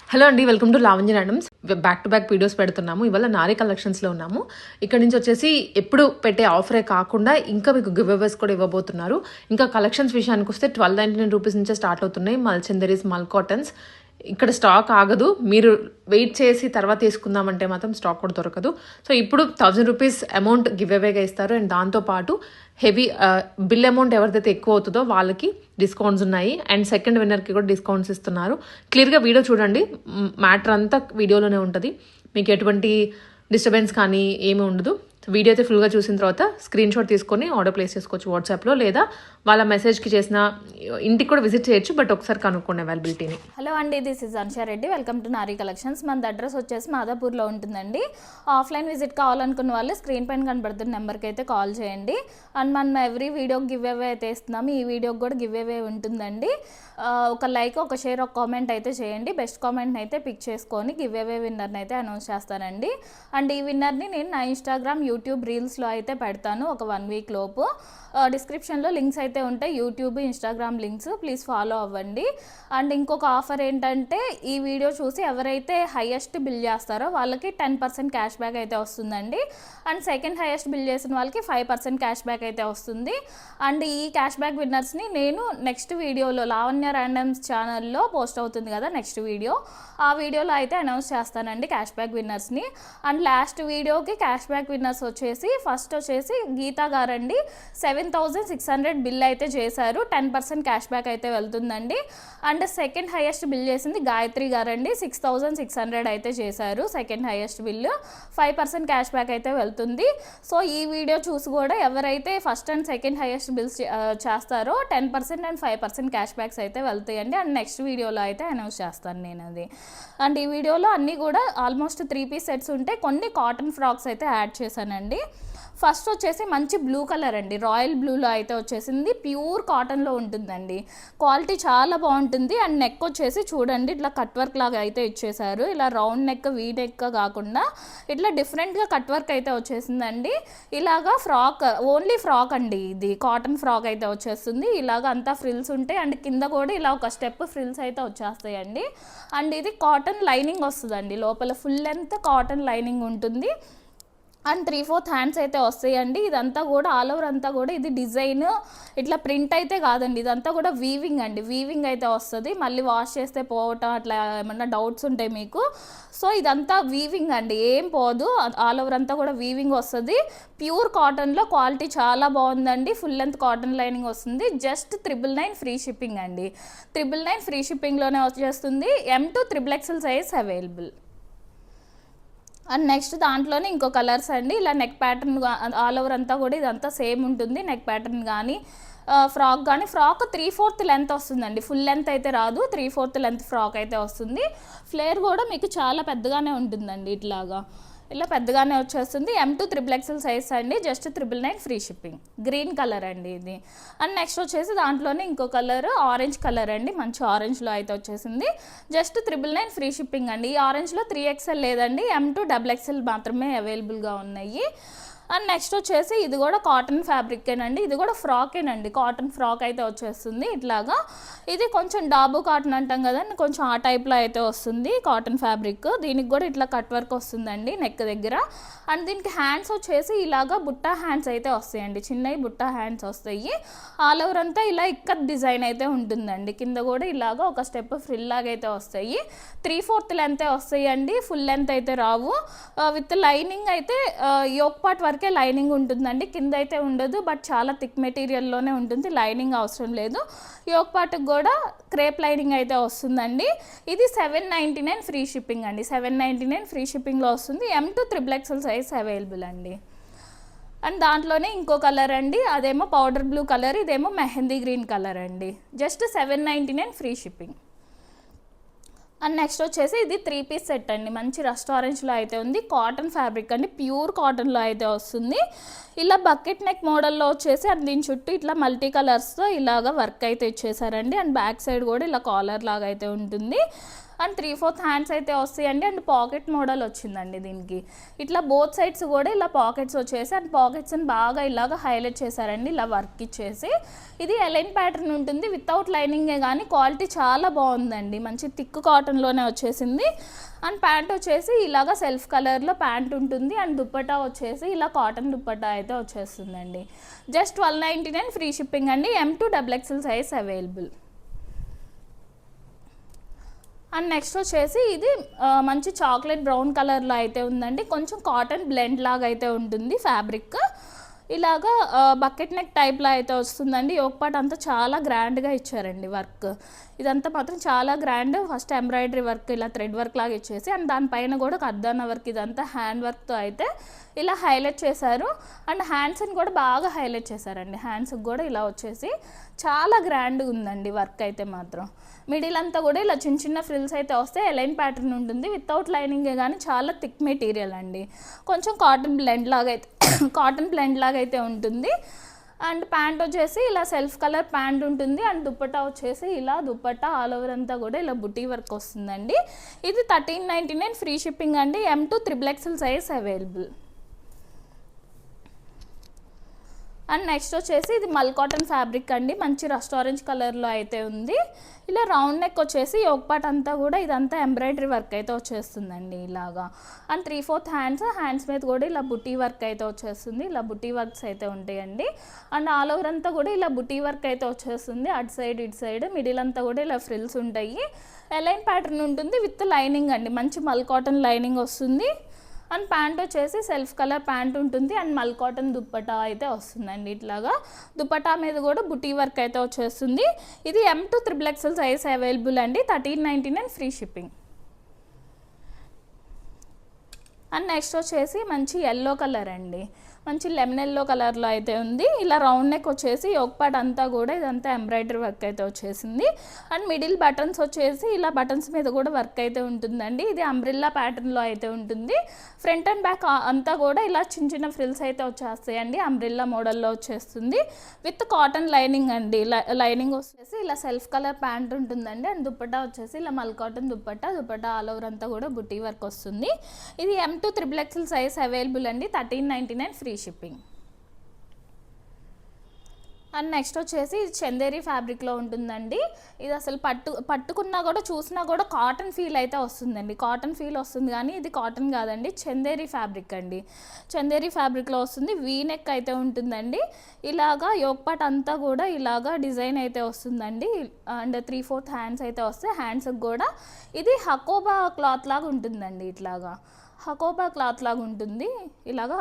Hello అండి, welcome to Lavanya randoms. Back to back videos పెడుతున్నాము. ఇవాళ నారీ కలెక్షన్స్లో ఉన్నాము. ఇక్కడ నుంచి వచ్చేసి ఎప్పుడు పెట్టే ఆఫరే కాకుండా ఇంకా మీకు గివ్ అవేస్ కూడా ఇవ్వబోతున్నారు. ఇంకా కలెక్షన్స్ విషయానికి వస్తే 1299 రూపీస్ నుంచే స్టార్ట్ అవుతున్నాయి. మల్చందరీస్, మల్ కాటన్స్. ఇక్కడ స్టాక్ ఆగదు. మీరు వెయిట్ చేసి తర్వాత తీసుకుందామంటే మాత్రం స్టాక్ కూడా దొరకదు. సో ఇప్పుడు 1000 రూపీస్ అమౌంట్ గివ్ అవేగా ఇస్తారు. అండ్ దాంతోపాటు హెవీ బిల్ అమౌంట్ ఎవరిదైతే ఎక్కువ అవుతుందో వాళ్ళకి డిస్కౌంట్స్ ఉన్నాయి. అండ్ సెకండ్ విన్నర్కి కూడా డిస్కౌంట్స్ ఇస్తున్నారు. క్లియర్గా వీడియో చూడండి. మ్యాటర్ అంతా వీడియోలోనే ఉంటుంది. మీకు ఎటువంటి డిస్టర్బెన్స్ కానీ ఏమీ ఉండదు. వీడియో అయితే ఫుల్గా చూసిన తర్వాత స్క్రీన్ షాట్ తీసుకొని ఆర్డర్ ప్లేస్ చేసుకోవచ్చు వాట్సాప్లో, లేదా వాళ్ళ మెసేజ్కి చేసిన ఇంటికి కూడా విజిట్ చేయొచ్చు. బట్ ఒకసారి కనుక్కోండి అవైలబిలిటీని. హలో అండి, this is Ansha Reddy. Welcome to Nari collections. మన అడ్రస్ వచ్చేసి మాదాపూర్లో ఉంటుందండి. ఆఫ్లైన్ విజిట్ కావాలనుకున్న వాళ్ళు స్క్రీన్ పైన కనబడుతున్న నెంబర్కి అయితే కాల్ చేయండి. అండ్ మనం ఎవ్రీ వీడియోకి గివ్ అవే అయితే ఇస్తున్నాము. ఈ వీడియోకి కూడా గివ్ అవే ఉంటుందండి. ఒక లైక్, ఒక షేర్, ఒక కామెంట్ అయితే చేయండి. బెస్ట్ కామెంట్ని అయితే పిక్ చేసుకొని గివ్ అవే విన్నర్ని అయితే అనౌన్స్ చేస్తానండి. అండ్ ఈ విన్నర్ని నేను నా ఇన్స్టాగ్రామ్, యూట్యూబ్ రీల్స్లో అయితే పెడతాను ఒక 1 వీక్ లోపు. డిస్క్రిప్షన్లో లింక్స్ అయితే ఉంటాయి, YouTube, Instagram links. Please follow అవ్వండి. అండ్ ఇంకొక ఆఫర్ ఏంటంటే, ఈ వీడియో చూసి ఎవరైతే హైయెస్ట్ బిల్ చేస్తారో వాళ్ళకి 10% క్యాష్ బ్యాక్ అయితే వస్తుందండి. అండ్ సెకండ్ హైయెస్ట్ బిల్ చేసిన వాళ్ళకి 5% క్యాష్ బ్యాక్ అయితే వస్తుంది. అండ్ ఈ క్యాష్ బ్యాక్ విన్నర్స్ని నేను నెక్స్ట్ వీడియోలో లావణ్య ర్యాండమ్స్ ఛానల్లో పోస్ట్ అవుతుంది కదా నెక్స్ట్ వీడియో, ఆ వీడియోలో అయితే అనౌన్స్ చేస్తానండి క్యాష్ బ్యాక్ విన్నర్స్ని. అండ్ లాస్ట్ వీడియోకి క్యాష్ బ్యాక్ విన్నర్స్ వచ్చేసి ఫస్ట్ వచ్చేసి గీతా గారండి. 7600 బిల్ అయితే చేశారు. 10% క్యాష్ బ్యాక్ అయితే వెళ్తుందండి. అండ్ సెకండ్ హైయెస్ట్ బిల్ చేసింది గాయత్రి గారండి. 6600 అయితే చేశారు second highest bill. 5% cash back అయితే వెళ్తుంది. సో ఈ వీడియో చూసి కూడా ఎవరైతే first and second highest bills చేస్తారో 10% అండ్ 5% క్యాష్ బ్యాక్స్ అయితే వెళ్తాయండి. అండ్ నెక్స్ట్ వీడియోలో అయితే అనౌన్స్ చేస్తాను నేను అది. అండ్ ఈ వీడియోలో అన్నీ కూడా ఆల్మోస్ట్ 3 పీస్ సెట్స్ ఉంటాయి. కొన్ని కాటన్ ఫ్రాక్స్ అయితే యాడ్ చేశానండి. ఫస్ట్ వచ్చేసి మంచి బ్లూ కలర్ అండి, రాయల్ బ్లూలో అయితే వచ్చేసింది. ప్యూర్ కాటన్లో ఉంటుందండి. క్వాలిటీ చాలా బాగుంటుంది. అండ్ నెక్ వచ్చేసి చూడండి, ఇట్లా కట్ వర్క్ లాగా అయితే ఇచ్చేసారు. ఇలా రౌండ్ నెక్, వీ నెక్ కాకుండా ఇట్లా డిఫరెంట్గా కట్ వర్క్ అయితే వచ్చేసిందండి. ఇలాగా ఫ్రాక్, ఓన్లీ ఫ్రాక్ అండి, ఇది కాటన్ ఫ్రాక్ అయితే వచ్చేస్తుంది. ఇలాగ అంతా ఫ్రిల్స్ ఉంటాయి. అండ్ కింద కూడా ఇలా ఒక స్టెప్ ఫ్రిల్స్ అయితే వచ్చేస్తాయండి. అండ్ ఇది కాటన్ లైనింగ్ వస్తుందండి, లోపల ఫుల్ లెంత్ కాటన్ లైనింగ్ ఉంటుంది. అండ్ 3/4 హ్యాండ్స్ అయితే వస్తాయండి. ఇదంతా కూడా ఆల్ ఓవర్ అంతా కూడా ఇది డిజైన్, ఇట్లా ప్రింట్ అయితే కాదండి, ఇదంతా కూడా వీవింగ్ అండి. వీవింగ్ అయితే వస్తుంది. మళ్ళీ వాష్ చేస్తే పోవటం అట్లా ఏమన్నా డౌట్స్ ఉంటాయి మీకు. సో ఇదంతా వీవింగ్ అండి, ఏం పోదు. ఆల్ ఓవర్ అంతా కూడా వీవింగ్ వస్తుంది. ప్యూర్ కాటన్లో క్వాలిటీ చాలా బాగుందండి. ఫుల్ లెంత్ కాటన్ లైనింగ్ వస్తుంది. జస్ట్ 999 ఫ్రీ షిప్పింగ్ అండి. 999 ఫ్రీ షిప్పింగ్లోనే వచ్చేస్తుంది. M to XXL size available. And next దాంట్లోనే ఇంకో కలర్స్ అండి. ఇలా నెక్ ప్యాటర్న్ ఆల్ ఓవర్ అంతా కూడా ఇదంతా సేమ్ ఉంటుంది. నెక్ ప్యాటర్న్ కానీ ఫ్రాక్ కానీ, ఫ్రాక్ 3/4 లెంత్ వస్తుందండి, ఫుల్ లెంత్ అయితే రాదు. 3/4 లెంత్ ఫ్రాక్ అయితే వస్తుంది. ఫ్లేర్ కూడా మీకు చాలా పెద్దగానే ఉంటుందండి. ఇట్లాగా ఇలా పెద్దగానే వచ్చేస్తుంది. M to XXL సైజ్ అండి. Just 999 free shipping. Green colour అండి ఇది. అండ్ నెక్స్ట్ వచ్చేసి దాంట్లోనే ఇంకో కలర్ ఆరెంజ్ కలర్ అండి. మంచి ఆరెంజ్లో అయితే వచ్చేసింది. జస్ట్ 999 ఫ్రీ షిప్పింగ్ అండి. ఈ ఆరెంజ్లో 3XL లేదండి, M to XXL మాత్రమే అవైలబుల్గా ఉన్నాయి. అండ్ నెక్స్ట్ వచ్చేసి ఇది కూడా కాటన్ ఫ్యాబ్రికేనండి. ఇది కూడా ఫ్రాకేనండి, కాటన్ ఫ్రాక్ అయితే వచ్చేస్తుంది. ఇట్లాగా ఇది కొంచెం డాబు కాటన్ అంటాం కదండి, కొంచెం ఆ టైప్లో అయితే వస్తుంది కాటన్ ఫ్యాబ్రిక్. దీనికి కూడా ఇట్లా కట్ వర్క్ వస్తుందండి నెక్ దగ్గర. అండ్ దీనికి హ్యాండ్స్ వచ్చేసి ఇలాగా బుట్టా హ్యాండ్స్ అయితే వస్తాయండి, చిన్నవి బుట్టా హ్యాండ్స్ వస్తాయి. ఆల్ ఓవర్ అంతా ఇలా ఇక్కత్ డిజైన్ అయితే ఉంటుందండి. కింద కూడా ఇలాగా ఒక స్టెప్ ఫ్రిల్ లాగా అయితే వస్తాయి. 3/4 లెంత్ వస్తాయి అండి, ఫుల్ లెంత్ అయితే రావు. విత్ లైనింగ్ అయితే యోక్ పార్ట్ వరకే లైనింగ్ ఉంటుందండి, కింద అయితే ఉండదు. బట్ చాలా థిక్ మెటీరియల్లోనే ఉంటుంది, లైనింగ్ అవసరం లేదు. యోక్ పార్ట్కి కూడా క్రేప్ లైనింగ్ అయితే వస్తుందండి. ఇది 799 ఫ్రీ షిప్పింగ్ అండి. 799 ఫ్రీ షిప్పింగ్లో వస్తుంది. M to XXL size available అండి. అండ్ దాంట్లోనే ఇంకో కలర్ అండి, అదేమో పౌడర్ బ్లూ కలర్, ఇదేమో మెహందీ గ్రీన్ కలర్ అండి. Just 799 free shipping. And next వచ్చేసి ఇది 3 పీస్ సెట్ అండి. మంచి రస్ట్ ఆరెంజ్లో అయితే ఉంది. కాటన్ ఫ్యాబ్రిక్ అండి, ప్యూర్ కాటన్లో అయితే వస్తుంది. ఇలా బకెట్ నెక్ మోడల్లో వచ్చేసి అండ్ దీని చుట్టూ ఇట్లా మల్టీ కలర్స్తో ఇలాగా వర్క్ అయితే ఇచ్చేసారండి. అండ్ బ్యాక్ సైడ్ కూడా ఇలా కాలర్ లాగా అయితే ఉంటుంది. అండ్ 3/4 హ్యాండ్స్ అయితే వస్తాయండి. అండ్ పాకెట్ మోడల్ వచ్చిందండి దీనికి. ఇట్లా బోత్ సైడ్స్ కూడా ఇలా పాకెట్స్ వచ్చేసి అండ్ పాకెట్స్ని బాగా ఇలాగ హైలైట్ చేశారండి, ఇలా వర్క్ ఇచ్చేసి. ఇది ఎలైన్ ప్యాటర్న్ ఉంటుంది, వితౌట్ లైనింగే కానీ క్వాలిటీ చాలా బాగుందండి, మంచి థిక్ కాటన్లోనే వచ్చేసింది. అండ్ ప్యాంట్ వచ్చేసి ఇలాగ సెల్ఫ్ కలర్లో ప్యాంట్ ఉంటుంది. అండ్ దుప్పటా వచ్చేసి ఇలా కాటన్ దుప్పటా అయితే వచ్చేస్తుందండి. జస్ట్ 1299 ఫ్రీ షిప్పింగ్ అండి. M to XXL size available. And next వచ్చేసి ఇది మంచి చాక్లెట్ బ్రౌన్ కలర్లో అయితే ఉందండి. కొంచెం కాటన్ బ్లెండ్ లాగా అయితే ఉంటుంది ఫ్యాబ్రిక్. ఇలాగా బకెట్ నెక్ టైప్లో అయితే వస్తుందండి. యోక్ పార్ట్ అంతా చాలా గ్రాండ్గా ఇచ్చారండి వర్క్. ఇదంతా మాత్రం చాలా గ్రాండ్. ఫస్ట్ ఎంబ్రాయిడరీ వర్క్ ఇలా థ్రెడ్ వర్క్ లాగా ఇచ్చేసి అండ్ దానిపైన కూడా కర్దానా వర్క్, ఇదంతా హ్యాండ్ వర్క్తో అయితే ఇలా హైలైట్ చేశారు. అండ్ హ్యాండ్స్ని కూడా బాగా హైలైట్ చేశారండి. హ్యాండ్స్కి కూడా ఇలా వచ్చేసి చాలా గ్రాండ్గా ఉందండి వర్క్ అయితే మాత్రం. మిడిల్ అంతా కూడా ఇలా చిన్న చిన్న ఫ్రిల్స్ అయితే వస్తే ఎలైన్ ప్యాటర్న్ ఉంటుంది, వితౌట్ లైనింగే కానీ చాలా థిక్ మెటీరియల్ అండి. కొంచెం కాటన్ బ్లెండ్ లాగా అయితే ఉంటుంది. అండ్ ప్యాంట్ వచ్చేసి ఇలా సెల్ఫ్ కలర్ ప్యాంట్ ఉంటుంది. అండ్ దుప్పటా వచ్చేసి ఇలా దుప్పటా ఆల్ ఓవర్ అంతా కూడా ఇలా బుటీ వర్క్ వస్తుందండి. ఇది 1399 ఫ్రీ షిప్పింగ్ అండి. M to XXL size available. And next వచ్చేసి ఇది మల్ కాటన్ ఫ్యాబ్రిక్ అండి, మంచి రస్ట్ ఆరెంజ్ కలర్లో అయితే ఉంది. ఇలా రౌండ్ నెక్ వచ్చేసి యోక్ పార్ట్ అంతా కూడా ఇదంతా ఎంబ్రాయిడరీ వర్క్ అయితే వచ్చేస్తుందండి ఇలాగా. అండ్ 3/4 హ్యాండ్స్ మీద కూడా ఇలా బుటీ వర్క్ అయితే వచ్చేస్తుంది. ఇలా బుటీ వర్క్స్ అయితే ఉంటాయండి. అండ్ ఆల్ ఓవర్ అంతా కూడా ఇలా బుటీ వర్క్ అయితే వచ్చేస్తుంది. అటు సైడ్ ఇటు సైడ్ మిడిల్ అంతా కూడా ఇలా ఫ్రిల్స్ ఉంటాయి. ఎలైన్ ప్యాటర్న్ ఉంటుంది విత్ లైనింగ్ అండి, మంచి మల్ కాటన్ లైనింగ్ వస్తుంది. అండ్ ప్యాంట్ వచ్చేసి సెల్ఫ్ కలర్ ప్యాంట్ ఉంటుంది. అండ్ మల్ కాటన్ దుప్పటా అయితే వస్తుందండి. ఇట్లాగా దుప్పటా మీద కూడా బుటీ వర్క్ అయితే వచ్చేస్తుంది. ఇది M to XXL size available అండి. 1399 ఫ్రీ షిప్పింగ్. అండ్ నెక్స్ట్ వచ్చేసి మంచి ఎల్లో కలర్ అండి, మంచి లెమన్ ఎల్లో కలర్లో అయితే ఉంది. ఇలా రౌండ్ నెక్ వచ్చేసి యోక్ పార్ట్ అంతా కూడా ఇదంతా ఎంబ్రాయిడరీ వర్క్ అయితే వచ్చేసింది. అండ్ మిడిల్ బటన్స్ వచ్చేసి ఇలా బటన్స్ మీద కూడా వర్క్ అయితే ఉంటుందండి. ఇది అంబ్రిల్లా ప్యాటర్న్లో అయితే ఉంటుంది. ఫ్రంట్ అండ్ బ్యాక్ అంతా కూడా ఇలా చిన్న చిన్న ఫ్రిల్స్ అయితే వచ్చేస్తాయండి. అంబ్రిల్లా మోడల్లో వచ్చేస్తుంది విత్ కాటన్ లైనింగ్ అండి. లైనింగ్ వచ్చేసి ఇలా సెల్ఫ్ కలర్ ప్యాంట్ ఉంటుందండి. అండ్ దుప్పటా వచ్చేసి ఇలా మల్ కాటన్ దుప్పటా ఆల్ ఓవర్ అంతా కూడా బుటీ వర్క్ వస్తుంది. ఇది M to XXL size available అండి. 1399 ఫ్రీ షిప్పింగ్. అండ్ నెక్స్ట్ వచ్చేసి ఇది చందేరి ఫ్యాబ్రిక్లో ఉంటుందండి. ఇది అసలు పట్టుకున్నా కూడా చూసినా కూడా కాటన్ ఫీల్ అయితే వస్తుందండి. కాటన్ ఫీల్ వస్తుంది కానీ ఇది కాటన్ కాదండి, చందేరి ఫ్యాబ్రిక్ అండి. చందేరి ఫ్యాబ్రిక్లో వస్తుంది. వీ నెక్ అయితే ఉంటుందండి. ఇలాగా యోక్ పార్ట్ అంతా కూడా ఇలాగా డిజైన్ అయితే వస్తుందండి. అండ్ 3/4 హ్యాండ్స్ అయితే వస్తాయి. హ్యాండ్స్కి కూడా ఇది హకోబా క్లాత్ లాగా ఉంటుందండి. ఇట్లాగా హకోబా క్లాత్ లాగా ఉంటుంది. ఇలాగా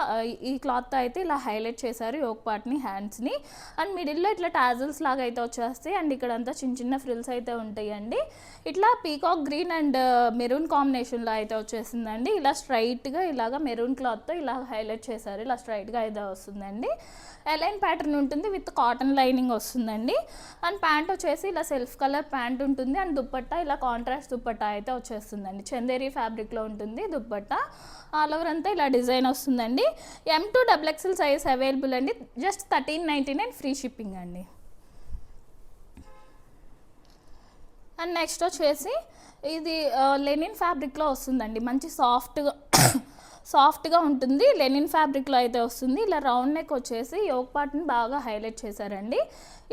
ఈ క్లాత్తో అయితే ఇలా హైలైట్ చేశారు యోక్ పార్ట్ని, హ్యాండ్స్ని. అండ్ మిడిల్లో ఇట్లా టాజిల్స్ లాగా అయితే వచ్చేస్తాయి. అండ్ ఇక్కడంతా చిన్న చిన్న ఫ్రిల్స్ అయితే ఉంటాయండి. ఇట్లా పీకాక్ గ్రీన్ అండ్ మెరూన్ కాంబినేషన్లో అయితే వచ్చేసిందండి. ఇలా స్ట్రైట్గా ఇలాగా మెరూన్ క్లాత్తో ఇలా హైలైట్ చేశారు. ఇలా స్ట్రైట్గా అయితే వస్తుందండి. ఎలైన్ ప్యాటర్న్ ఉంటుంది విత్ కాటన్ లైనింగ్ వస్తుందండి. అండ్ ప్యాంట్ వచ్చేసి ఇలా సెల్ఫ్ కలర్ ప్యాంట్ ఉంటుంది. అండ్ దుప్పట్టా ఇలా కాంట్రాస్ట్ దుప్పట్టా అయితే వచ్చేస్తుందండి. చందేరి ఫ్యాబ్రిక్లో ఉంటుంది దుప్పట్టా. ఆల్ ఓవర్ అంతా ఇలా డిజైన్ వస్తుందండి. M to XXL size available అండి. జస్ట్ 1399 ఫ్రీ షిప్పింగ్ అండి. అండ్ నెక్స్ట్ వచ్చేసి ఇది లెనిన్ ఫ్యాబ్రిక్లో వస్తుందండి. మంచి సాఫ్ట్గా ఉంటుంది. లెనిన్ ఫ్యాబ్రిక్లో అయితే వస్తుంది. ఇలా రౌండ్ నెక్ వచ్చేసి యోక్ పార్ట్ని బాగా హైలైట్ చేశారండి.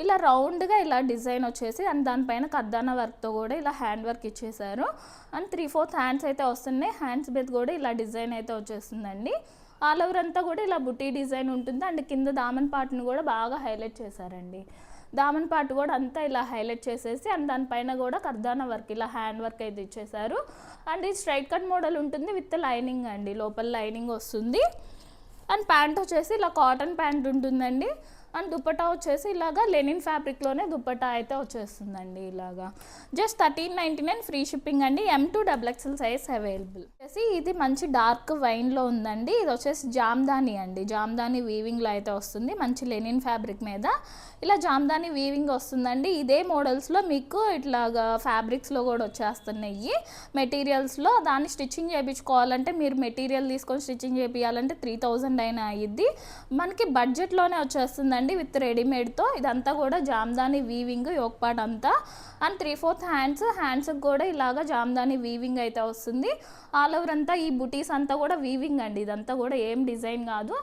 ఇలా రౌండ్గా ఇలా డిజైన్ వచ్చేసి అండ్ దానిపైన కర్దానా వర్క్తో కూడా ఇలా హ్యాండ్ వర్క్ ఇచ్చేసారు. అండ్ 3/4 హ్యాండ్స్ అయితే వస్తున్నాయి. హ్యాండ్స్ మీద కూడా ఇలా డిజైన్ అయితే వచ్చేస్తుందండి. ఆల్ ఓవర్ అంతా కూడా ఇలా బుటీ డిజైన్ ఉంటుంది. అండ్ కింద దామన్ పార్ట్ని కూడా బాగా హైలైట్ చేశారండి. దామన్ పార్ట్ కూడా అంతా ఇలా హైలైట్ చేసేసి అండ్ దానిపైన కూడా కర్దానా వర్క్ ఇలా హ్యాండ్ వర్క్ అయితే ఇచ్చేసారు. అండ్ ఇది స్ట్రైట్ కట్ మోడల్ ఉంటుంది విత్ లైనింగ్ అండి, లోపల లైనింగ్ వస్తుంది. అండ్ ప్యాంట్ వచ్చేసి ఇలా కాటన్ ప్యాంట్ ఉంటుందండి. అండ్ దుప్పటా వచ్చేసి ఇలాగా లెనిన్ ఫ్యాబ్రిక్లోనే దుప్పటా అయితే వచ్చేస్తుందండి. ఇలాగా జస్ట్ 1399 ఫ్రీ షిప్పింగ్ అండి. M to XXL size available. ఇది మంచి డార్క్ వైన్లో ఉందండి. ఇది వచ్చేసి జామ్దాని అండి. జామ్దాని వీవింగ్లో అయితే వస్తుంది. మంచి లెనిన్ ఫ్యాబ్రిక్ మీద ఇలా జామ్దాని వీవింగ్ వస్తుందండి. ఇదే మోడల్స్లో మీకు ఇట్లాగా ఫ్యాబ్రిక్స్లో కూడా వచ్చేస్తున్నాయి. మెటీరియల్స్లో దాన్ని స్టిచ్చింగ్ చేయించుకోవాలంటే మీరు మెటీరియల్ తీసుకొని స్టిచ్చింగ్ చేయించాలంటే 3000 అయినా అయ్యిద్ది. మనకి బడ్జెట్లోనే వచ్చేస్తుందండి విత్ రెడీమేడ్తో. ఇదంతా కూడా జామ్దాని వీవింగ్ యోక్ పార్ట్ అంతా అండ్ 3/4 హ్యాండ్స్కి కూడా ఇలాగా జామ్దాని వీవింగ్ అయితే వస్తుంది. ఆల్ ఓవర్ అంతా ఈ బుటీస్ అంతా కూడా వీవింగ్ అండి. ఇదంతా కూడా ఏం డిజైన్ కాదు,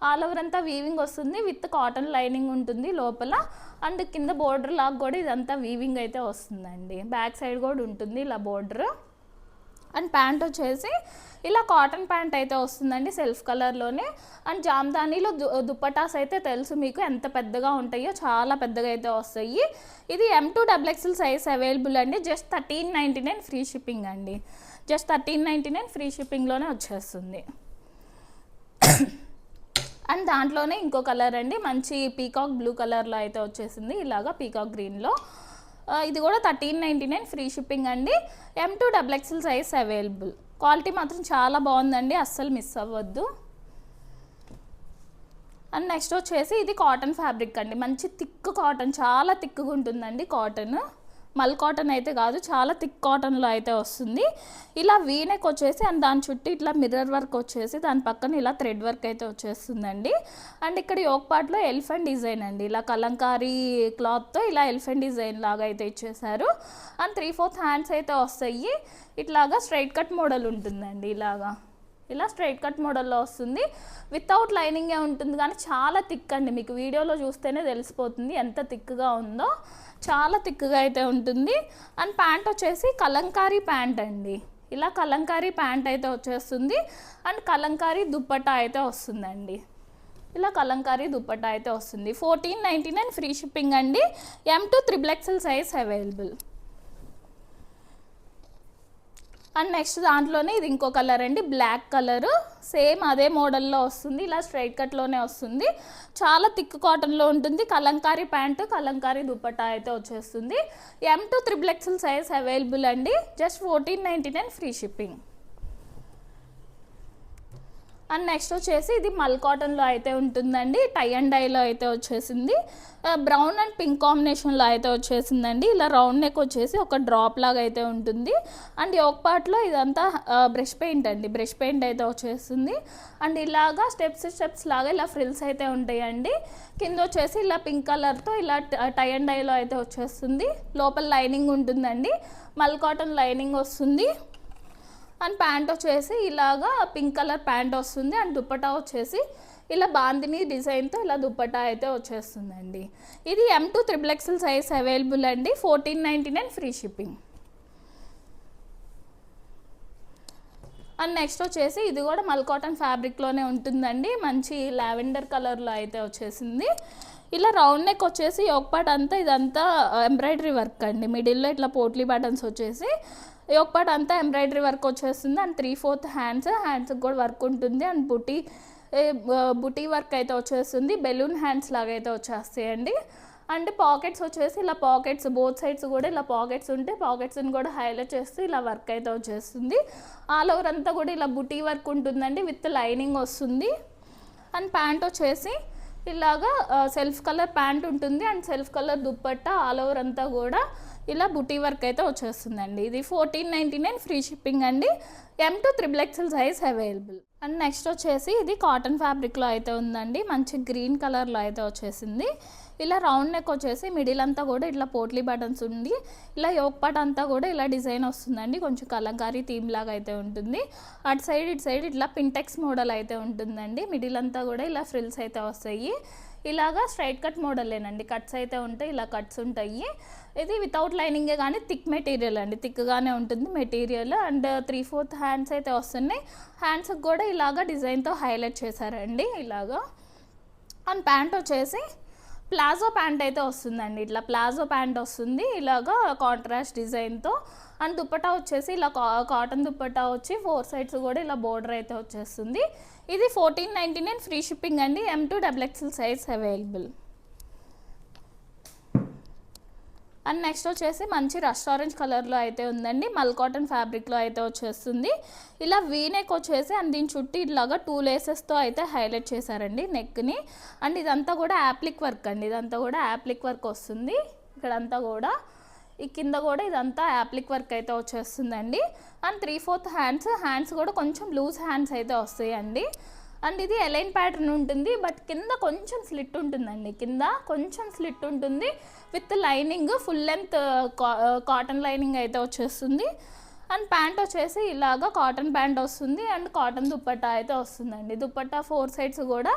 ఆల్ ఓవర్ అంతా వీవింగ్ వస్తుంది విత్ కాటన్ లైనింగ్ ఉంటుంది లోపల. అండ్ కింద బోర్డర్ లాగా కూడా ఇదంతా వీవింగ్ అయితే వస్తుందండి. బ్యాక్ సైడ్ కూడా ఉంటుంది ఇలా బోర్డర్. అండ్ ప్యాంట్ వచ్చేసి ఇలా కాటన్ ప్యాంట్ అయితే వస్తుందండి సెల్ఫ్ కలర్లోనే. అండ్ జామ్దానీలో దుప్పటాస్ అయితే తెలుసు మీకు ఎంత పెద్దగా ఉంటాయో, చాలా పెద్దగా అయితే వస్తాయి. ఇది M2 XXL సైజ్ అవైలబుల్ అండి. జస్ట్ 1399 ఫ్రీ షిప్పింగ్ అండి. జస్ట్ 1399 ఫ్రీ షిప్పింగ్లోనే వచ్చేస్తుంది. అండ్ దాంట్లోనే ఇంకో కలర్ అండి, మంచి పీకాక్ బ్లూ కలర్లో అయితే వచ్చేసింది ఇలాగా పీకాక్ గ్రీన్లో. ఇది కూడా 1399 ఫ్రీ షిప్పింగ్ అండి. M2 XXL size available. Quality మాత్రం చాలా బాగుందండి, అస్సలు మిస్ అవ్వద్దు. అండ్ నెక్స్ట్ వచ్చేసి ఇది కాటన్ ఫ్యాబ్రిక్ అండి. మంచి థిక్ కాటన్, చాలా థిక్గా ఉంటుందండి కాటన్. మల్ కాటన్ అయితే కాదు, చాలా థిక్ కాటన్లో అయితే వస్తుంది. ఇలా వీనెక్ వచ్చేసి అండ్ దాని చుట్టూ ఇట్లా మిర్రర్ వర్క్ వచ్చేసి దాని పక్కన ఇలా థ్రెడ్ వర్క్ అయితే వచ్చేస్తుందండి. అండ్ ఇక్కడ యోక్ పార్ట్లో ఎలిఫెంట్ డిజైన్ అండి, ఇలా కలంకారీ క్లాత్తో ఇలా ఎలిఫెంట్ డిజైన్ లాగా అయితే ఇచ్చేసారు. అండ్ 3/4 హ్యాండ్స్ అయితే వస్తాయి. ఇట్లాగా స్ట్రైట్ కట్ మోడల్ ఉంటుందండి. ఇలా స్ట్రైట్ కట్ మోడల్లో వస్తుంది. వితౌట్ లైనింగే ఉంటుంది కానీ చాలా థిక్ అండి. మీకు వీడియోలో చూస్తేనే తెలిసిపోతుంది ఎంత థిక్గా ఉందో, చాలా థిక్గా అయితే ఉంటుంది. అండ్ ప్యాంట్ వచ్చేసి కలంకారీ ప్యాంట్ అండి. ఇలా కలంకారీ ప్యాంట్ అయితే వచ్చేస్తుంది. అండ్ కలంకారీ దుప్పట్టా అయితే వస్తుందండి. ఇలా కలంకారీ దుప్పట్టా అయితే వస్తుంది. 1499 ఫ్రీ షిప్పింగ్ అండి. M2 XXL size available. And next దాంట్లోనే ఇది ఇంకో కలర్ అండి, బ్లాక్ కలరు. సేమ్ అదే మోడల్లో వస్తుంది, ఇలా స్ట్రైట్ కట్లోనే వస్తుంది. చాలా థిక్ కాటన్లో ఉంటుంది. కలంకారీ ప్యాంటు, కలంకారీ దుప్పట్టా అయితే వచ్చేస్తుంది. M2 XXL సైజ్ అవైలబుల్ అండి. Just 1499 free shipping. And next వచ్చేసి ఇది మల్ కాటన్లో అయితే ఉంటుందండి. టై అండ్ డైలో అయితే వచ్చేసింది. బ్రౌన్ అండ్ పింక్ కాంబినేషన్లో అయితే వచ్చేసిందండి. ఇలా రౌండ్ నెక్ వచ్చేసి ఒక డ్రాప్ లాగా అయితే ఉంటుంది. అండ్ యోక్ పార్ట్లో ఇదంతా బ్రష్ పెయింట్ అండి, బ్రష్ పెయింట్ అయితే వచ్చేస్తుంది. అండ్ ఇలాగా స్టెప్స్ లాగా ఇలా ఫ్రిల్స్ అయితే ఉంటాయండి. కింద వచ్చేసి ఇలా పింక్ కలర్తో ఇలా టై అండ్ డైలో అయితే వచ్చేస్తుంది. లోపల లైనింగ్ ఉంటుందండి, మల్ కాటన్ లైనింగ్ వస్తుంది. అండ్ ప్యాంట్ వచ్చేసి ఇలాగా పింక్ కలర్ ప్యాంట్ వస్తుంది. అండ్ దుప్పటా వచ్చేసి ఇలా బాందిని డిజైన్తో ఇలా దుప్పటా అయితే వచ్చేస్తుందండి. ఇది M2 XXL సైజ్ అవైలబుల్ అండి. 1499 ఫ్రీ షిప్పింగ్. అండ్ నెక్స్ట్ వచ్చేసి ఇది కూడా మల్ కాటన్ ఫ్యాబ్రిక్లోనే ఉంటుందండి. మంచి లావెండర్ కలర్లో అయితే వచ్చేసింది. ఇలా రౌండ్ నెక్ వచ్చేసి యోక్ పార్ట్ అంతా ఇదంతా ఎంబ్రాయిడరీ వర్క్ అండి. మిడిల్లో ఇట్లా పోట్లీ బటన్స్ వచ్చేసి యోక్ పార్ట్ అంతా ఎంబ్రాయిడరీ వర్క్ వచ్చేస్తుంది. అండ్ 3/4 హ్యాండ్స్కి కూడా వర్క్ ఉంటుంది. అండ్ బుటీ వర్క్ అయితే వచ్చేస్తుంది. బెలూన్ హ్యాండ్స్ లాగా అయితే వచ్చేస్తాయండి. అండ్ పాకెట్స్ వచ్చేసి ఇలా పాకెట్స్ బోత్ సైడ్స్ కూడా ఇలా పాకెట్స్ ఉంటే పాకెట్స్ని కూడా హైలైట్ చేస్తూ ఇలా వర్క్ అయితే వచ్చేస్తుంది. ఆల్ ఓవర్ అంతా కూడా ఇలా బుటీ వర్క్ ఉంటుందండి విత్ లైనింగ్ వస్తుంది. అండ్ ప్యాంట్ వచ్చేసి ఇలాగా సెల్ఫ్ కలర్ ప్యాంట్ ఉంటుంది. And self colour dupatta all over అంతా కూడా ఇలా బుటీ వర్క్ అయితే వచ్చేస్తుందండి. ఇది 1499 ఫ్రీ షిప్పింగ్ అండి. M2 XXL size available. And next వచ్చేసి ఇది కాటన్ ఫ్యాబ్రిక్లో అయితే ఉందండి. మంచి గ్రీన్ కలర్లో అయితే వచ్చేసింది. ఇలా రౌండ్ నెక్ వచ్చేసి మిడిల్ అంతా కూడా ఇట్లా పోట్లీ బటన్స్ ఉంది. ఇలా యోక్ పార్ట్ అంతా కూడా ఇలా డిజైన్ వస్తుందండి. కొంచెం కలంకారీ థీమ్ లాగా అయితే ఉంటుంది. అటు సైడ్ ఇటు సైడ్ ఇట్లా పింటెక్స్ మోడల్ అయితే ఉంటుందండి. మిడిల్ అంతా కూడా ఇలా ఫ్రిల్స్ అయితే వస్తాయి. ఇలాగా స్ట్రైట్ కట్ మోడలేనండి, కట్స్ అయితే ఉంటాయి, ఇలా కట్స్ ఉంటాయి. ఇది వితౌట్ లైనింగే కానీ థిక్ మెటీరియల్ అండి, థిక్గానే ఉంటుంది మెటీరియల్. అండ్ 3/4 హ్యాండ్స్ అయితే వస్తున్నాయి. హ్యాండ్స్కి కూడా ఇలాగా డిజైన్తో హైలైట్ చేశారండి ఇలాగా. అండ్ ప్యాంట్ వచ్చేసి ప్లాజో ప్యాంట్ అయితే వస్తుందండి. ఇట్లా ప్లాజో ప్యాంట్ వస్తుంది ఇలాగా కాంట్రాస్ట్ డిజైన్తో. అండ్ దుప్పటా వచ్చేసి ఇలా కాటన్ దుప్పటా వచ్చి 4 సైడ్స్ కూడా ఇలా బోర్డర్ అయితే వచ్చేస్తుంది. ఇది 1499 ఫ్రీ షిప్పింగ్ అండి. M2 XXL size available. And next వచ్చేసి మంచి రస్ట్ ఆరెంజ్ కలర్లో అయితే ఉందండి, మల్ కాటన్ ఫ్యాబ్రిక్లో అయితే వచ్చేస్తుంది. ఇలా వీనెక్ వచ్చేసి అండ్ దీని చుట్టూ ఇలాగా 2 లేసెస్తో అయితే హైలైట్ చేశారండి నెక్ని. అండ్ ఇదంతా కూడా యాప్లిక్ వర్క్ అండి, ఇదంతా కూడా యాప్లిక్ వర్క్ వస్తుంది. ఇక్కడంతా కూడా ఈ కింద కూడా ఇదంతా యాప్లిక్ వర్క్ అయితే వచ్చేస్తుందండి. అండ్ 3/4 హ్యాండ్స్ కూడా కొంచెం లూజ్ హ్యాండ్స్ అయితే వస్తాయండి. అండ్ ఇది ఎలైన్ ప్యాటర్న్ ఉంటుంది, బట్ కింద కొంచెం స్లిట్ ఉంటుందండి, కింద కొంచెం స్లిట్ ఉంటుంది with lining, full length cotton lining అయితే వచ్చేస్తుంది. అండ్ ప్యాంట్ వచ్చేసి ఇలాగా కాటన్ ప్యాంట్ వస్తుంది అండ్ కాటన్ దుప్పట్టా అయితే వస్తుందండి. దుప్పట్టా 4 సైడ్స్ కూడా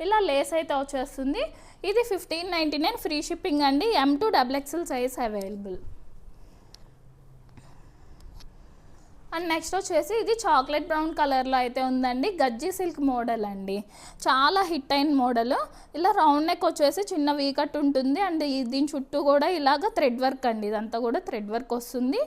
ఇలా లేస్ అయితే వచ్చేస్తుంది. ఇది 1599 ఫ్రీ షిప్పింగ్ అండి. M to XXL size available. And next వచ్చేసి ఇది చాక్లెట్ బ్రౌన్ కలర్లో అయితే ఉందండి, గజ్జి సిల్క్ మోడల్ అండి, చాలా హిట్ అయిన మోడల్. ఇలా రౌండ్ నెక్ వచ్చేసి చిన్న వీకట్ ఉంటుంది అండ్ దీని చుట్టూ కూడా ఇలాగ థ్రెడ్ వర్క్ అండి, ఇదంతా కూడా థ్రెడ్ వర్క్ వస్తుంది.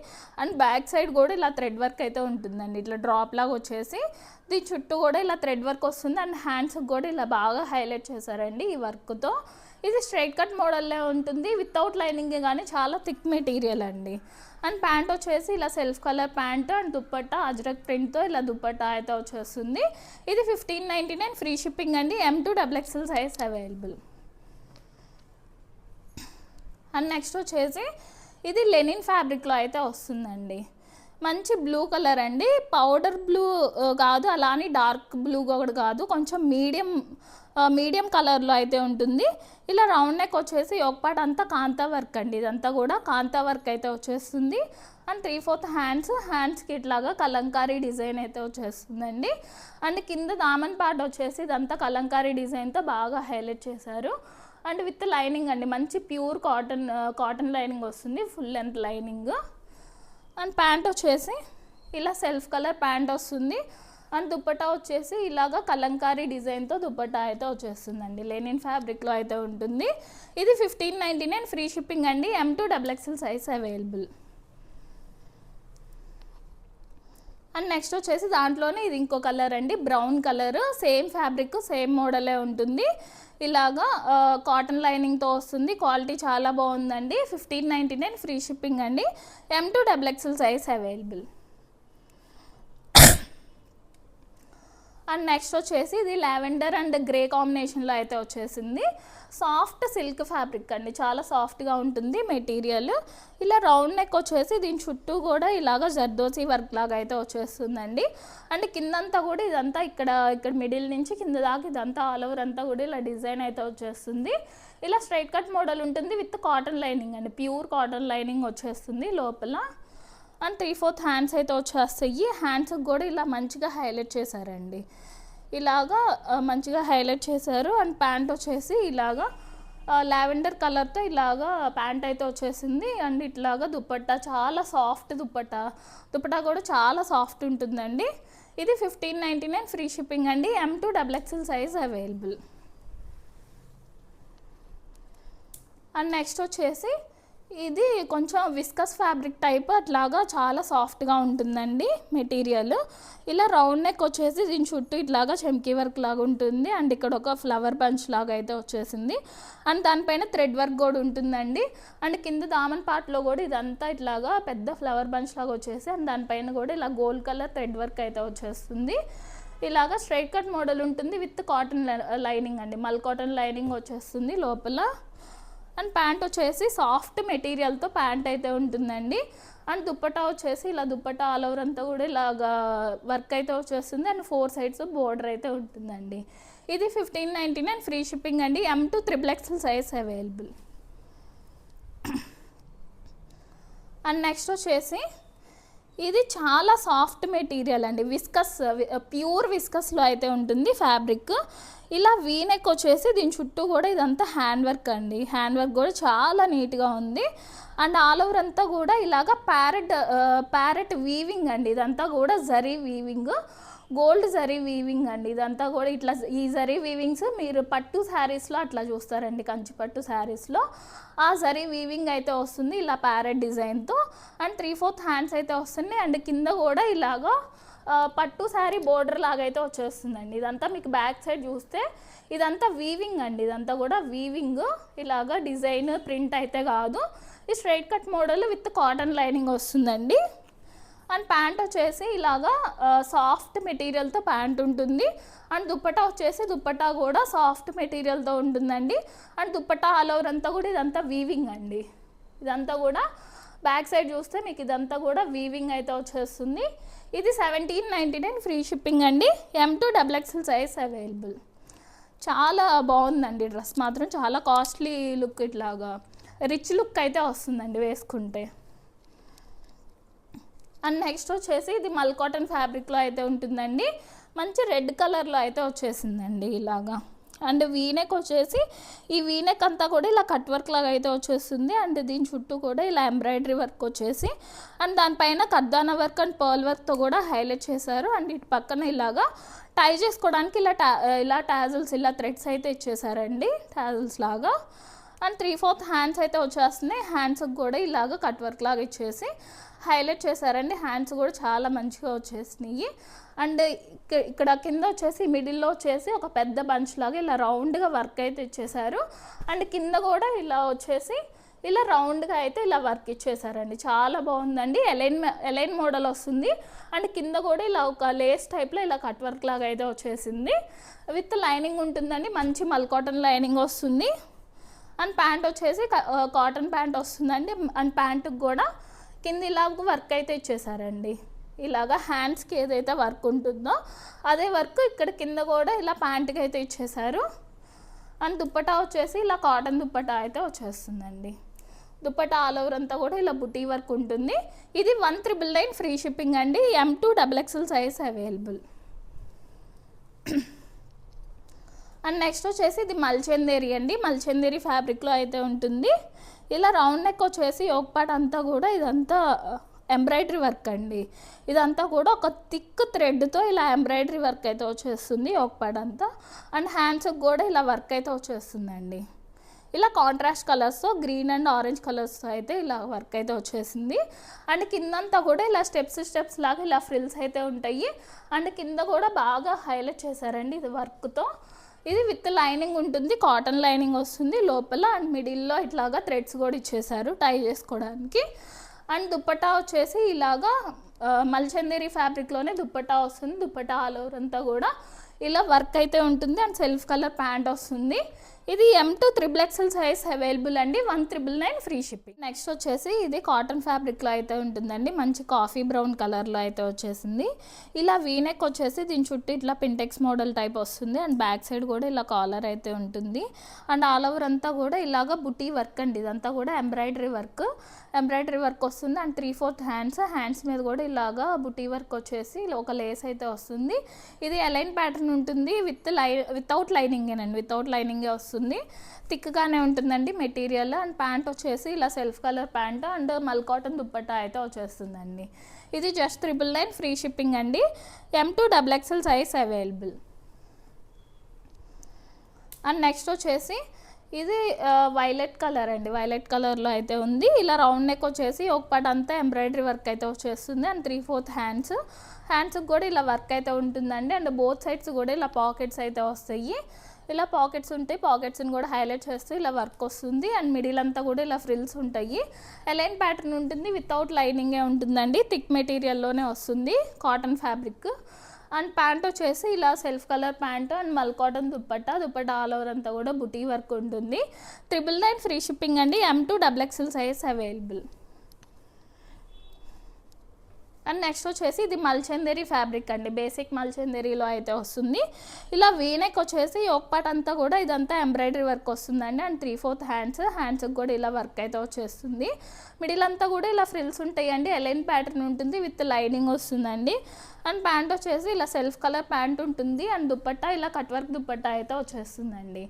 అండ్ బ్యాక్ సైడ్ కూడా ఇలా థ్రెడ్ వర్క్ అయితే ఉంటుందండి, ఇట్లా డ్రాప్ లాగా వచ్చేసి దీని చుట్టూ కూడా ఇలా థ్రెడ్ వర్క్ వస్తుంది. అండ్ హ్యాండ్స్కి కూడా ఇలా బాగా హైలైట్ చేశారండి ఈ వర్క్తో. ఇది స్ట్రైట్ కట్ మోడల్లో ఉంటుంది, వితౌట్ లైనింగ్, కానీ చాలా థిక్ మెటీరియల్ అండి. అండ్ ప్యాంట్ వచ్చేసి ఇలా self colour pant and dupatta ajrak ప్రింట్తో ఇలా దుప్పట్టా అయితే వచ్చేస్తుంది. ఇది 1599 ఫ్రీ షిప్పింగ్ అండి. M to XXL size available. And next వచ్చేసి ఇది లెనిన్ ఫ్యాబ్రిక్లో అయితే వస్తుందండి, మంచి బ్లూ కలర్ అండి, పౌడర్ బ్లూ కాదు, అలానే డార్క్ బ్లూ కూడా కాదు, కొంచెం మీడియం కలర్లో అయితే ఉంటుంది. ఇలా రౌండ్ నెక్ వచ్చేసి ఒక పార్ట్ అంతా కాంతా వర్క్ అండి, ఇదంతా కూడా కాంతా వర్క్ అయితే వచ్చేస్తుంది. అండ్ 3/4 హ్యాండ్స్కి ఇట్లాగా కలంకారీ డిజైన్ అయితే వచ్చేస్తుందండి. అండ్ కింద దామన్ పార్ట్ వచ్చేసి ఇదంతా కలంకారీ డిజైన్తో బాగా హైలైట్ చేశారు. అండ్ విత్ లైనింగ్ అండి, మంచి ప్యూర్ కాటన్ లైనింగ్ వస్తుంది, full length lining. And pant వచ్చేసి ఇలా సెల్ఫ్ కలర్ ప్యాంట్ వస్తుంది. అండ్ దుప్పట్టా వచ్చేసి ఇలాగా కలంకారీ డిజైన్తో దుప్పట్టా అయితే వచ్చేస్తుందండి, లెనిన్ ఫ్యాబ్రిక్లో అయితే ఉంటుంది. ఇది 1599 ఫ్రీ షిప్పింగ్ అండి. M to XXL size available. And next వచ్చేసి దాంట్లోనే ఇది ఇంకో కలర్ అండి, brown colour, same fabric same మోడలే ఉంటుంది. ఇలాగా కాటన్ లైనింగ్తో వస్తుంది, క్వాలిటీ చాలా బాగుందండి. 1599 ఫ్రీ షిప్పింగ్ అండి. M to XXL size available. And next వచ్చేసి ఇది లావెండర్ అండ్ గ్రే కాంబినేషన్లో అయితే వచ్చేసింది, సాఫ్ట్ సిల్క్ ఫ్యాబ్రిక్ అండి, చాలా సాఫ్ట్గా ఉంటుంది మెటీరియల్. ఇలా రౌండ్ నెక్ వచ్చేసి దీని చుట్టూ కూడా ఇలాగ జర్దోసి వర్క్ లాగా అయితే వచ్చేస్తుందండి. అండ్ కిందంతా కూడా ఇదంతా ఇక్కడ మిడిల్ నుంచి కింద దాకా ఇదంతా ఆల్ ఓవర్ అంతా కూడా ఇలా డిజైన్ అయితే వచ్చేస్తుంది. ఇలా స్ట్రైట్ కట్ మోడల్ ఉంటుంది విత్ కాటన్ లైనింగ్ అండి, ప్యూర్ కాటన్ లైనింగ్ వచ్చేస్తుంది లోపల. అండ్ 3/4 హ్యాండ్స్ అయితే వచ్చేస్తాయి, హ్యాండ్స్కి కూడా ఇలా మంచిగా హైలైట్ చేశారండి, ఇలాగా మంచిగా హైలైట్ చేశారు. అండ్ ప్యాంట్ వచ్చేసి ఇలాగా లావెండర్ కలర్తో ఇలాగా ప్యాంట్ అయితే వచ్చేసింది. అండ్ ఇట్లాగా దుప్పట్టా చాలా సాఫ్ట్ దుప్పట్టా కూడా చాలా సాఫ్ట్ ఉంటుందండి. ఇది 1599 ఫ్రీ షిప్పింగ్ అండి. M to XXL size available. And next వచ్చేసి ఇది కొంచెం విస్కస్ ఫ్యాబ్రిక్ టైప్, అట్లాగా చాలా సాఫ్ట్గా ఉంటుందండి మెటీరియల్. ఇలా రౌండ్ నెక్ వచ్చేసి దీని చుట్టూ ఇట్లాగా చెమ్కీ వర్క్ లాగా ఉంటుంది. అండ్ ఇక్కడ ఒక ఫ్లవర్ బంచ్ లాగా అయితే వచ్చేసింది. అండ్ దానిపైన థ్రెడ్ వర్క్ కూడా ఉంటుందండి. అండ్ కింద దామన్ పార్ట్లో కూడా ఇదంతా ఇట్లాగా పెద్ద ఫ్లవర్ బంచ్ లాగా వచ్చేసి అండ్ దానిపైన కూడా ఇలా గోల్డ్ కలర్ థ్రెడ్ వర్క్ అయితే వచ్చేస్తుంది. ఇలాగా స్ట్రైట్ కట్ మోడల్ ఉంటుంది విత్ కాటన్ లైనింగ్ అండి, మల్ కాటన్ లైనింగ్ వచ్చేస్తుంది లోపల. అండ్ ప్యాంట్ వచ్చేసి సాఫ్ట్ మెటీరియల్తో ప్యాంట్ అయితే ఉంటుందండి. అండ్ దుప్పట్టా వచ్చేసి ఇలా దుప్పట్టా ఆల్ ఓవర్ అంతా కూడా ఇలాగా వర్క్ అయితే వచ్చేస్తుంది. అండ్ 4 సైడ్స్ బోర్డర్ అయితే ఉంటుందండి. ఇది 1599 ఫ్రీ షిప్పింగ్ అండి. M to XXL size available. And next వచ్చేసి ఇది చాలా సాఫ్ట్ మెటీరియల్ అండి, ప్యూర్ విస్కస్లో అయితే ఉంటుంది ఫ్యాబ్రిక్. ఇలా వీనెక్ వచ్చేసి దీని చుట్టూ కూడా ఇదంతా హ్యాండ్ వర్క్ అండి, హ్యాండ్ వర్క్ కూడా చాలా నీట్గా ఉంది. అండ్ ఆల్ ఓవర్ అంతా కూడా ఇలాగ ప్యారెట్ వీవింగ్ అండి, ఇదంతా కూడా zari weaving, gold zari weaving అండి, ఇదంతా కూడా ఇట్లా ఈ జరీ వీవింగ్స్ మీరు పట్టు శారీస్లో అట్లా చూస్తారండి, కంచి పట్టు శారీస్లో ఆ జరీ వీవింగ్ అయితే వస్తుంది ఇలా ప్యారెట్ డిజైన్తో. అండ్ 3/4 హ్యాండ్స్ అయితే వస్తుంది. అండ్ కింద కూడా ఇలాగా పట్టు శారీ బోర్డర్ లాగా అయితే వచ్చేస్తుందండి. ఇదంతా మీకు బ్యాక్ సైడ్ చూస్తే ఇదంతా వీవింగ్ అండి, ఇదంతా కూడా వీవింగ్, ఇలాగా డిజైన్ ప్రింట్ అయితే కాదు, ఈ straight cut model with cotton lining వస్తుందండి. అండ్ ప్యాంట్ వచ్చేసి ఇలాగా సాఫ్ట్ మెటీరియల్తో ప్యాంట్ ఉంటుంది. అండ్ దుప్పటా వచ్చేసి దుప్పటా కూడా సాఫ్ట్ మెటీరియల్తో ఉంటుందండి. అండ్ దుప్పటా ఆల్ ఓవర్ అంతా కూడా ఇదంతా వీవింగ్ అండి. ఇదంతా కూడా బ్యాక్ సైడ్ చూస్తే మీకు ఇదంతా కూడా వీవింగ్ అయితే వచ్చేస్తుంది. ఇది 1799 ఫ్రీ షిప్పింగ్ అండి. M2 XXL size available. చాలా బాగుందండి డ్రెస్ మాత్రం, చాలా కాస్ట్లీ లుక్, ఇట్లాగా రిచ్ లుక్ అయితే వస్తుందండి వేసుకుంటే. అండ్ నెక్స్ట్ వచ్చేసి ఇది మల్ కాటన్ ఫ్యాబ్రిక్లో అయితే ఉంటుందండి. మంచి రెడ్ కలర్లో అయితే వచ్చేసిందండి ఇలాగా. అండ్ వీనెక్ వచ్చేసి ఈ వీనెక్ అంతా కూడా ఇలా కట్ వర్క్ లాగా అయితే వచ్చేస్తుంది. అండ్ దీని చుట్టూ కూడా ఇలా ఎంబ్రాయిడరీ వర్క్ వచ్చేసి అండ్ దానిపైన కర్దానా వర్క్ అండ్ పర్ల్ వర్క్తో కూడా హైలైట్ చేశారు. అండ్ ఇటు పక్కన ఇలాగా టై చేసుకోవడానికి ఇలా టాజిల్స్, ఇలా థ్రెడ్స్ అయితే ఇచ్చేసారండి టాజిల్స్ లాగా. అండ్ 3/4 హ్యాండ్స్ అయితే వచ్చేస్తున్నాయి. హ్యాండ్స్కి కూడా ఇలాగ కట్ వర్క్ లాగా ఇచ్చేసి హైలైట్ చేశారండి. హ్యాండ్స్ కూడా చాలా మంచిగా వచ్చేసినాయి. అండ్ ఇక్కడ కింద వచ్చేసి మిడిల్లో వచ్చేసి ఒక పెద్ద బంచ్ లాగా ఇలా రౌండ్గా వర్క్ అయితే ఇచ్చేసారు. అండ్ కింద కూడా ఇలా వచ్చేసి ఇలా రౌండ్గా అయితే ఇలా వర్క్ ఇచ్చేసారండి. చాలా బాగుందండి. ఎలైన్ మోడల్ వస్తుంది. అండ్ కింద కూడా ఇలా ఒక లేస్ టైప్లో ఇలా కట్ వర్క్ లాగా అయితే వచ్చేసింది. విత్ లైనింగ్ ఉంటుందండి. మంచి మల్ కాటన్ లైనింగ్ వస్తుంది. అండ్ ప్యాంట్ వచ్చేసి కాటన్ ప్యాంట్ వస్తుందండి. అండ్ ప్యాంటుకి కూడా కింద ఇలాగ వర్క్ అయితే ఇచ్చేసారండి. ఇలాగా హ్యాండ్స్కి ఏదైతే వర్క్ ఉంటుందో అదే వర్క్ ఇక్కడ కింద కూడా ఇలా ప్యాంట్కి అయితే ఇచ్చేసారు. అండ్ దుప్పటా వచ్చేసి ఇలా కాటన్ దుప్పటా అయితే వచ్చేస్తుందండి. దుప్పటా ఆల్ ఓవర్ అంతా కూడా ఇలా బుటీ వర్క్ ఉంటుంది. ఇది 1999 ఫ్రీ షిప్పింగ్ అండి. M2 XXL size available. And next వచ్చేసి ఇది మల్చందేరి అండి. మల్చందేరి ఫ్యాబ్రిక్లో అయితే ఉంటుంది. ఇలా రౌండ్ నెక్ వచ్చేసి ఒక పార్ట్ అంతా కూడా ఇదంతా ఎంబ్రాయిడరీ వర్క్ అండి. ఇదంతా కూడా ఒక థిక్ థ్రెడ్తో ఇలా ఎంబ్రాయిడరీ వర్క్ అయితే వచ్చేస్తుంది ఒక పార్ట్ అంతా. అండ్ హ్యాండ్స్కి కూడా ఇలా వర్క్ అయితే వచ్చేస్తుందండి. ఇలా కాంట్రాస్ట్ కలర్స్తో గ్రీన్ అండ్ ఆరెంజ్ కలర్స్తో అయితే ఇలా వర్క్ అయితే వచ్చేసింది. అండ్ కిందంతా కూడా ఇలా స్టెప్స్ లాగా ఇలా ఫ్రిల్స్ అయితే ఉంటాయి. అండ్ కింద కూడా బాగా హైలైట్ చేశారండి ఇది వర్క్తో. ఇది విత్ లైనింగ్ ఉంటుంది. కాటన్ లైనింగ్ వస్తుంది లోపల. అండ్ మిడిల్లో ఇట్లాగా థ్రెడ్స్ కూడా ఇచ్చేసారు టై చేసుకోవడానికి. అండ్ దుప్పటా వచ్చేసి ఇలాగా మల్చందేరి ఫ్యాబ్రిక్లోనే దుప్పటా వస్తుంది. దుప్పటా ఆల్ ఓవర్ అంతా కూడా ఇలా వర్క్ అయితే ఉంటుంది. అండ్ సెల్ఫ్ కలర్ ప్యాంట్ వస్తుంది. ఇది M2 XXL సైజ్ అవైలబుల్ అండి. 1999 ఫ్రీ షిప్పింగ్. నెక్స్ట్ వచ్చేసి ఇది కాటన్ ఫ్యాబ్రిక్లో అయితే ఉంటుందండి. మంచి కాఫీ బ్రౌన్ కలర్లో అయితే వచ్చేసింది. ఇలా వీనెక్ వచ్చేసి దీని చుట్టూ ఇట్లా పింటెక్స్ మోడల్ టైప్ వస్తుంది. అండ్ బ్యాక్ సైడ్ కూడా ఇలా కాలర్ అయితే ఉంటుంది. అండ్ ఆల్ ఓవర్ అంతా కూడా ఇలాగ బుటీ వర్క్ అండి. ఇదంతా కూడా ఎంబ్రాయిడరీ వర్క్ వస్తుంది. అండ్ 3/4 హ్యాండ్స్ మీద కూడా ఇలాగా బుటీ వర్క్ వచ్చేసి ఒక లేస్ అయితే వస్తుంది. ఇది అలైన్ ప్యాటర్న్ ఉంటుంది. వితౌట్ లైనింగే వస్తుంది. థిక్గానే ఉంటుందండి మెటీరియల్. అండ్ ప్యాంట్ వచ్చేసి ఇలా సెల్ఫ్ కలర్ ప్యాంట్ అండ్ మల్ కాటన్ దుప్పట్టా అయితే వచ్చేస్తుందండి. ఇది జస్ట్ 999 ఫ్రీ షిప్పింగ్ అండి. M2 XXL size available. And next వచ్చేసి ఇది వైలెట్ కలర్ అండి. వైలెట్ కలర్లో అయితే ఉంది. ఇలా రౌండ్ నెక్ వచ్చేసి ఒక పార్ట్ అంతా ఎంబ్రాయిడరీ వర్క్ అయితే వచ్చేస్తుంది. అండ్ 3/4 హ్యాండ్స్కి కూడా ఇలా వర్క్ అయితే ఉంటుందండి. అండ్ బోత్ సైడ్స్ కూడా ఇలా పాకెట్స్ అయితే వస్తాయి. ఇలా పాకెట్స్ ఉంటాయి. పాకెట్స్ని కూడా హైలైట్ చేస్తూ ఇలా వర్క్ వస్తుంది. అండ్ మిడిల్ అంతా కూడా ఇలా ఫ్రిల్స్ ఉంటాయి. అలైన్ ప్యాటర్న్ ఉంటుంది. వితౌట్ లైనింగే ఉంటుందండి. థిక్ మెటీరియల్లోనే వస్తుంది. Cotton fabric. అండ్ ప్యాంట్ వచ్చేసి ఇలా సెల్ఫ్ కలర్ ప్యాంట్ అండ్ మల్ కాటన్ దుప్పట్టా ఆల్ ఓవర్ అంతా కూడా బుటీ వర్క్ ఉంటుంది. 999 ఫ్రీ షిప్పింగ్ అండి. M2 XXL size available. And next వచ్చేసి ఇది మల్చందేరి ఫ్యాబ్రిక్ అండి. బేసిక్ మల్చందేరిలో అయితే వస్తుంది. ఇలా వీనెక్ వచ్చేసి ఒక పార్ట్ అంతా కూడా ఇదంతా ఎంబ్రాయిడరీ వర్క్ వస్తుందండి. అండ్ 3/4 హ్యాండ్స్కి కూడా ఇలా వర్క్ అయితే వచ్చేస్తుంది. మిడిల్ అంతా కూడా ఇలా ఫ్రిల్స్ ఉంటాయండి. అలైన్ ప్యాటర్న్ ఉంటుంది. విత్ లైనింగ్ వస్తుందండి. అండ్ ప్యాంట్ వచ్చేసి ఇలా సెల్ఫ్ కలర్ ప్యాంట్ ఉంటుంది. అండ్ దుప్పట్టా ఇలా కట్ వర్క్ దుప్పట్టా అయితే వచ్చేస్తుందండి.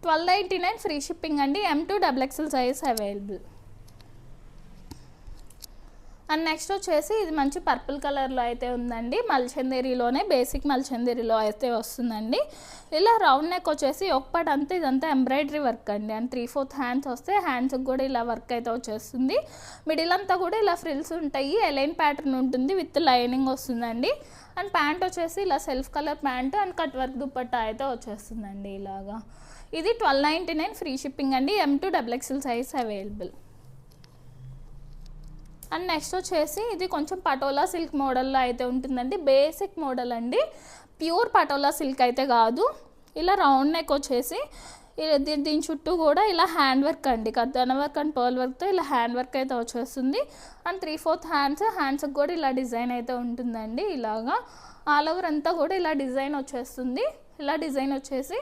1299 ఫ్రీ షిప్పింగ్ అండి. M2 XXL size available. And next వచ్చేసి ఇది మంచి పర్పుల్ కలర్లో అయితే ఉందండి. మల్చందేరిలోనే బేసిక్ మల్చందేరిలో అయితే వస్తుందండి. ఇలా రౌండ్ నెక్ వచ్చేసి ఒక పార్ట్ అంతా ఇదంతా ఎంబ్రాయిడరీ వర్క్ అండి. అండ్ 3/4 హ్యాండ్స్ వస్తే హ్యాండ్స్కి కూడా ఇలా వర్క్ అయితే వచ్చేస్తుంది. మిడిల్ అంతా కూడా ఇలా ఫ్రిల్స్ ఉంటాయి. అలైన్ ప్యాటర్న్ ఉంటుంది. విత్ లైనింగ్ వస్తుందండి. అండ్ ప్యాంట్ వచ్చేసి ఇలా self colour pant and cut work dupatta అయితే వచ్చేస్తుందండి ఇలాగా. ఇది 1299 ఫ్రీ షిప్పింగ్ అండి. M2 XXL size available. And next వచ్చేసి ఇది కొంచెం పటోలా సిల్క్ మోడల్లో అయితే ఉంటుందండి, బేసిక్ మోడల్ అండి, ప్యూర్ పటోలా సిల్క్ అయితే కాదు. ఇలా రౌండ్ నెక్ వచ్చేసి దీని చుట్టూ కూడా ఇలా హ్యాండ్ వర్క్ అండి, కద్దన వర్క్ అండ్ పర్ల్ వర్క్తో ఇలా హ్యాండ్ వర్క్ అయితే వచ్చేస్తుంది. అండ్ 3/4 హ్యాండ్స్కి కూడా ఇలా డిజైన్ అయితే ఉంటుందండి. ఇలాగా ఆల్ ఓవర్ అంతా కూడా ఇలా డిజైన్ వచ్చేస్తుంది. ఇలా డిజైన్ వచ్చేసి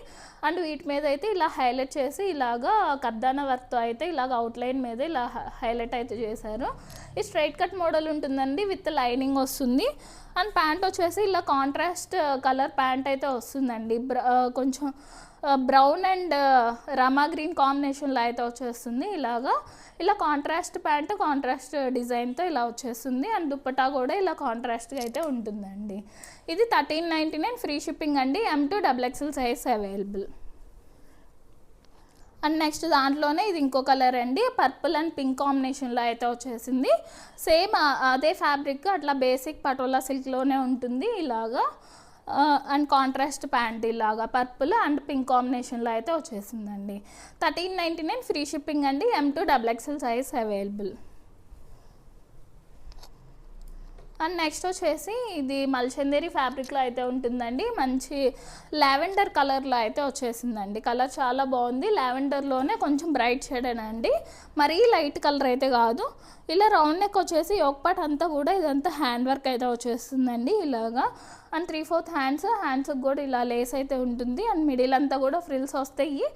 అండ్ వీటి మీద అయితే ఇలా హైలైట్ చేసి ఇలాగా కర్దాన వర్క్తో అయితే ఇలాగ అవుట్లైన్ మీద ఇలా హైలైట్ అయితే చేశారు. ఈ స్ట్రైట్ కట్ మోడల్ ఉంటుందండి, విత్ లైనింగ్ వస్తుంది. అండ్ ప్యాంట్ వచ్చేసి ఇలా కాంట్రాస్ట్ కలర్ ప్యాంట్ అయితే వస్తుందండి, కొంచెం బ్రౌన్ అండ్ రమా గ్రీన్ కాంబినేషన్లో అయితే వచ్చేస్తుంది. ఇలా కాంట్రాస్ట్ ప్యాంట్ కాంట్రాస్ట్ డిజైన్తో ఇలా వచ్చేస్తుంది. అండ్ దుప్పటా కూడా ఇలా కాంట్రాస్ట్గా అయితే ఉంటుందండి. ఇది 1399 ఫ్రీ షిప్పింగ్ అండి, M to XXL size available. And next దాంట్లోనే ఇది ఇంకో కలర్ అండి, పర్పుల్ అండ్ పింక్ కాంబినేషన్లో అయితే వచ్చేసింది. సేమ్ అదే ఫ్యాబ్రిక్ అట్లా బేసిక్ పటోలా సిల్క్లోనే ఉంటుంది. ఇలాగా అండ్ కాంట్రాస్ట్ ప్యాంట్ ఇలాగా పర్పుల్ అండ్ పింక్ కాంబినేషన్లో అయితే వచ్చేసిందండి. 1399 ఫ్రీ షిప్పింగ్ అండి, M to XXL size available. And next వచ్చేసి ఇది మల్చందేరి ఫ్యాబ్రిక్లో అయితే ఉంటుందండి, మంచి లావెండర్ కలర్లో అయితే వచ్చేసిందండి. కలర్ చాలా బాగుంది, లావెండర్లోనే కొంచెం బ్రైట్ షేడ్ అండి, మరీ లైట్ కలర్ అయితే కాదు. ఇలా రౌండ్ నెక్ వచ్చేసి ఒక పార్ట్ అంతా కూడా ఇదంతా హ్యాండ్ వర్క్ అయితే వచ్చేస్తుందండి ఇలాగా. అండ్ 3/4 హ్యాండ్స్కి కూడా ఇలా లేస్ అయితే ఉంటుంది. అండ్ మిడిల్ అంతా కూడా ఫ్రిల్స్ వస్తాయి.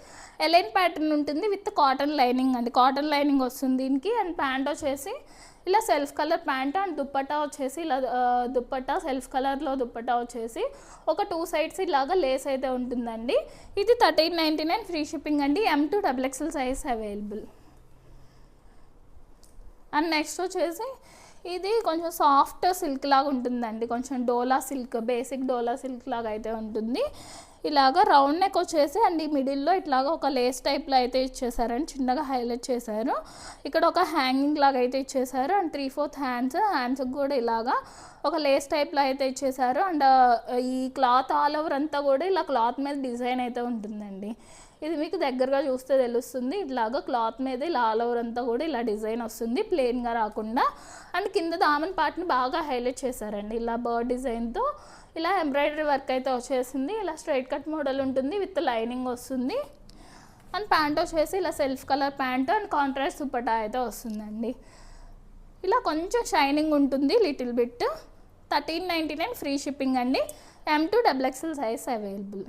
ఎలైన్ ప్యాటర్న్ ఉంటుంది విత్ కాటన్ లైనింగ్ అండి, కాటన్ లైనింగ్ వస్తుంది దీనికి. అండ్ ప్యాంట్ వచ్చేసి ఇలా self colour pant and dupatta వచ్చేసి ఇలా దుప్పట్టా సెల్ఫ్ కలర్లో దుప్పట్టా వచ్చేసి ఒక 2 సైడ్స్ ఇలాగా లేస్ అయితే ఉంటుందండి. ఇది 1399 ఫ్రీ షిప్పింగ్ అండి, M to XXL size available. And next వచ్చేసి ఇది కొంచెం సాఫ్ట్ సిల్క్ లాగా ఉంటుందండి, కొంచెం డోలా సిల్క్, బేసిక్ డోలా సిల్క్ లాగా అయితే ఉంటుంది. ఇలాగా రౌండ్ నెక్ వచ్చేసి అండ్ ఈ మిడిల్లో ఇట్లాగా ఒక లేస్ టైప్లో అయితే ఇచ్చేసారండి, చిన్నగా హైలైట్ చేశారు. ఇక్కడ ఒక హ్యాంగింగ్ లాగా అయితే ఇచ్చేసారు. అండ్ 3/4 హ్యాండ్స్కి కూడా ఇలాగా ఒక లేస్ టైప్లో అయితే ఇచ్చేసారు. అండ్ ఈ క్లాత్ ఆల్ ఓవర్ అంతా కూడా ఇలా క్లాత్ మీద డిజైన్ అయితే ఉంటుందండి. ఇది మీకు దగ్గరగా చూస్తే తెలుస్తుంది. ఇట్లాగా క్లాత్ మీద ఇలా ఆల్ ఓవర్ అంతా కూడా ఇలా డిజైన్ వస్తుంది, ప్లెయిన్గా రాకుండా. అండ్ కింద దామన్ పార్ట్ని బాగా హైలైట్ చేశారండి, ఇలా బర్డ్ డిజైన్తో ఇలా ఎంబ్రాయిడరీ వర్క్ అయితే వచ్చేసింది. ఇలా స్ట్రైట్ కట్ మోడల్ ఉంటుంది విత్ లైనింగ్ వస్తుంది. అండ్ ప్యాంట్ వచ్చేసి ఇలా self colour pant and contrast dupatta అయితే వస్తుందండి. ఇలా కొంచెం షైనింగ్ ఉంటుంది లిటిల్ బిట్. 1399 ఫ్రీ షిప్పింగ్ అండి, M to XXL size available.